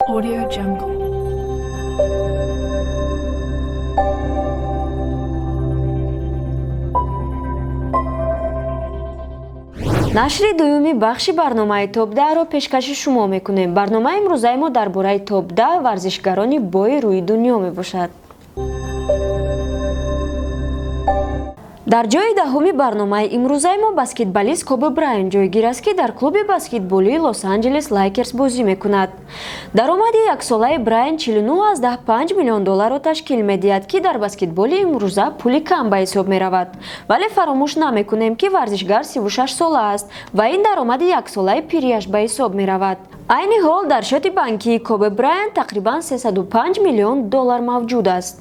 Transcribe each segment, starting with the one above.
Audio Jungle. нашри дуюми бахши барномаи топ-10-ро пешкаши шумо мекунем. Барномаи имрӯзаи мо дар бораи топ-10 варзишгарони бои рӯи дунё мебошад. дар ҷойи даҳуми барномаи имрӯзаи мо баскетболист Коби Брайант ҷойгир аст, ки дар клуби баскетболии Лос-Анҷелес Лейкерс бозӣ мекунад. даромади яксолаи Брайант $49.5 миллион ташкил медиҳад, ки дар баскетболи имрӯза пули кам ба ҳисоб меравад. Вале фаромӯш намекунем, ки варзишгар 36 сола аст ва ин даромади яксолаи пирияш ба ҳисоб меравад. айни ҳол дар шоти банкии Коби Брайант тақрибан $305 миллион мавҷуд аст.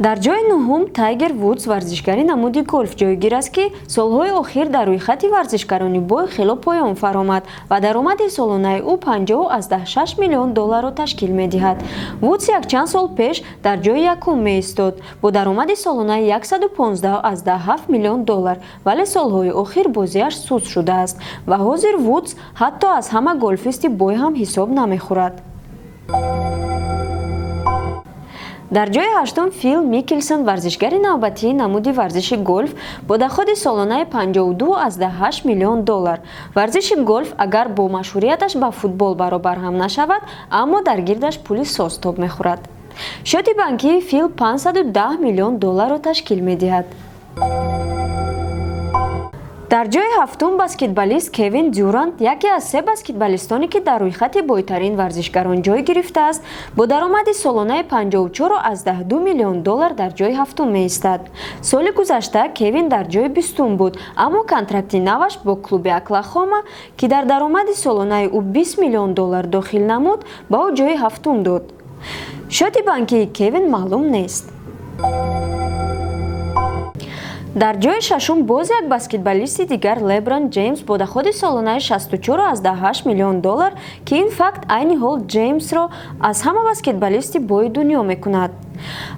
дар ҷойи нуҳум Тайгер Вудс варзишгари намуди голф ҷойгир аст, ки солҳои охир дар рӯйхати варзишгарони бой хело поён фаромад ва даромади солонаи ӯ $50.6 миллион ташкил медиҳад. Вудс якчанд сол пеш дар ҷойи якум меистод бо даромади солонаи $115.7 миллион, вале солҳои охир бозиаш суст шудааст ва ҳозир Вудс ҳатто аз ҳама голфисти бой ҳам ҳисоб намехӯрад. дар ҷойи ҳаштум Фил Микелсон варзишгари навбатии намуди варзиши голф бо доходи солонаи $52.8 миллион. варзиши голф агар бо машҳурияташ ба футбол баробар ҳам нашавад, аммо дар гирдаш пули соз тоб мехӯрад. шоти банкии Фил $510 миллион ташкил медиҳад. дар ҷойи ҳафтум баскетболист Кевин Дюрант, яке аз се баскетболистоне, ки дар рӯйхати бойтарин варзишгарон ҷой гирифтааст, бо даромади солонаи $54.2 миллион дар ҷойи ҳафтум меистад. соли гузашта Кевин дар ҷойи бистум буд, аммо контракти наваш бо клуби Оклахома, ки дар даромади солонаи ӯ $20 миллион дохил намуд, ба ӯ ҷойи ҳафтум дод. шоти банкии Кевин маълум нест. дар ҷойи шашум боз як баскетболисти дигар Леброн Ҷеймс бо доходи солонаи $64.8 миллион, ки ин факт айни ҳол Ҷеймсро аз ҳама баскетболисти бои дунё мекунад.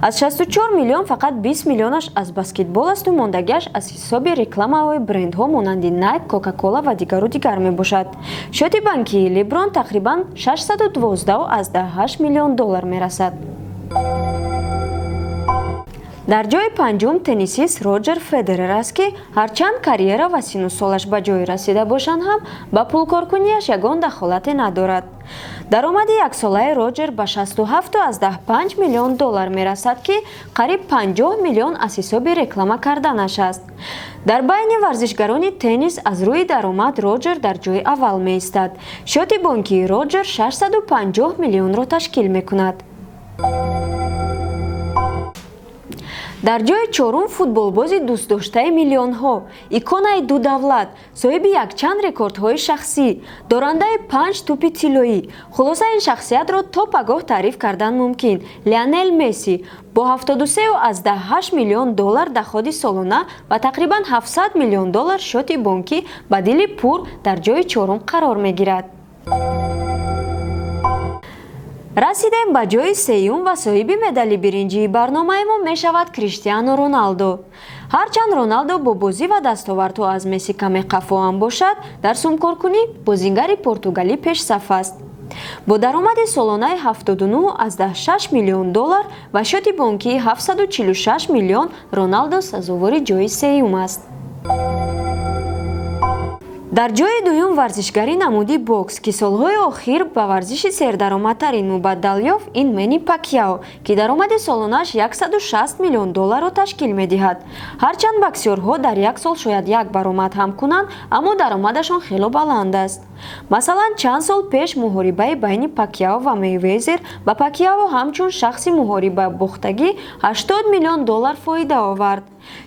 аз 64 миллион фақат 20 миллионаш аз баскетбол асту мондагиаш аз ҳисоби рекламаҳои брендҳо монанди Nike, Coca-Cola ва дигару дигар мебошад. шоти банкии Леброн тақрибан $612.8 миллион мерасад. дар ҷойи панҷум теннисист Роҷер Федерер аст, ки ҳарчанд карьера ва сину солаш ба ҷое расида бошанд ҳам ба пулкоркуниаш ягон дахолате надорад. даромади яксолаи Роҷер ба $67.5 миллион мерасад, ки қариб $50 миллион аз ҳисоби реклама карданаш аст. дар байни варзишгарони теннис аз рӯи даромад Роҷер дар ҷойи аввал меистад. шоти бонкии Роҷер $650 миллионро ташкил мекунад. дар ҷойи чорум футболбози дӯстдоштаи миллионҳо, иконаи ду давлат, соҳиби якчанд рекордҳои шахсӣ, дорандаи 5 тӯпи тиллоӣ, хулоса ин шахсиятро то пагоҳ таъриф кардан мумкин, Лионел Месси бо $73.8 миллион доходи солона ва тақрибан $700 миллион шоти бонкӣ ба дили пур дар ҷойи чорум қарор мегирад. расидем ба ҷойи сеюм ва соҳиби медали биринҷии барномаи мо мешавад Криштиану Роналдо. ҳарчанд Роналдо бо бозӣ ва дастовардҳо аз Месси каме қафоам бошад, дар сумкоркунӣ бозингари португалӣ пешсаф аст. бо даромади солонаи $79.6 миллион ва шоти бонкии $746 миллион, Роналдо сазовори ҷойи сеюм аст. дар ҷойи дуюм варзишгари намуди бокс, ки солҳои охир ба варзиши сердаромадтарин мубаддал ёфт, ин Мэнни Пакьяо, ки даромади солонааш $160 миллион ташкил медиҳад. ҳарчанд боксёрҳо дар як сол шояд як баромад ҳам кунанд, аммо даромадашон хело баланд аст. масалан, чанд сол пеш муҳорибаи байни Пакьяо ва Мейвезер ба Пакьяо ҳамчун шахси муҳориба бохтагӣ $80 миллион фоида овард.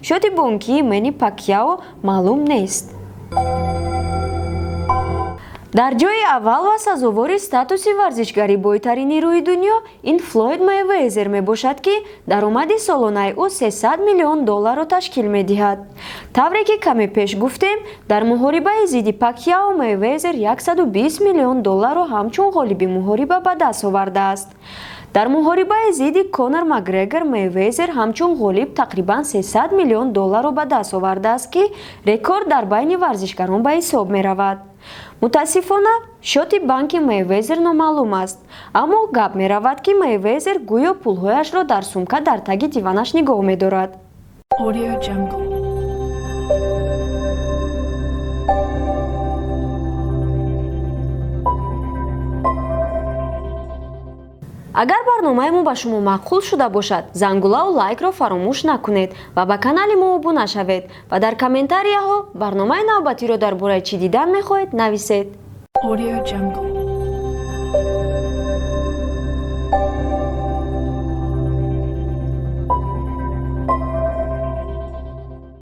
шоти бонкии Мэнни Пакьяо маълум нест. дар ҷойи аввал ва сазовори статуси варзишгари бойтарини рӯи дунё, ин Флойд Мейвезер мебошад, ки даромади солонаи ӯ $300 миллион ташкил медиҳад. тавре ки каме пеш гуфтем, дар муҳорибаи зидди Пакьяо Мейвезер $120 миллион ҳамчун ғолиби муҳориба ба даст овардааст. дар муҳорибаи зидди Конор Макгрегор Мейвезер ҳамчун ғолиб тақрибан $300 миллион ба даст овардааст, ки рекорд дар байни варзишгарон ба ҳисоб меравад. мутаассифона шоти банки Мейвезер номаълум аст, аммо гап меравад ки Мейвезер гӯё пулҳояшро дар сумка дар таги диванаш нигоҳ медорад. Audio Jungle. агар барномаи мо ба шумо маъқул шуда бошад, зангулаву лайкро фаромӯш накунед ва ба канали мо обуна шавед ва дар комментарияҳо барномаи навбатиро дар бораи чӣ дидан мехоҳед нависед. Audio Jungle.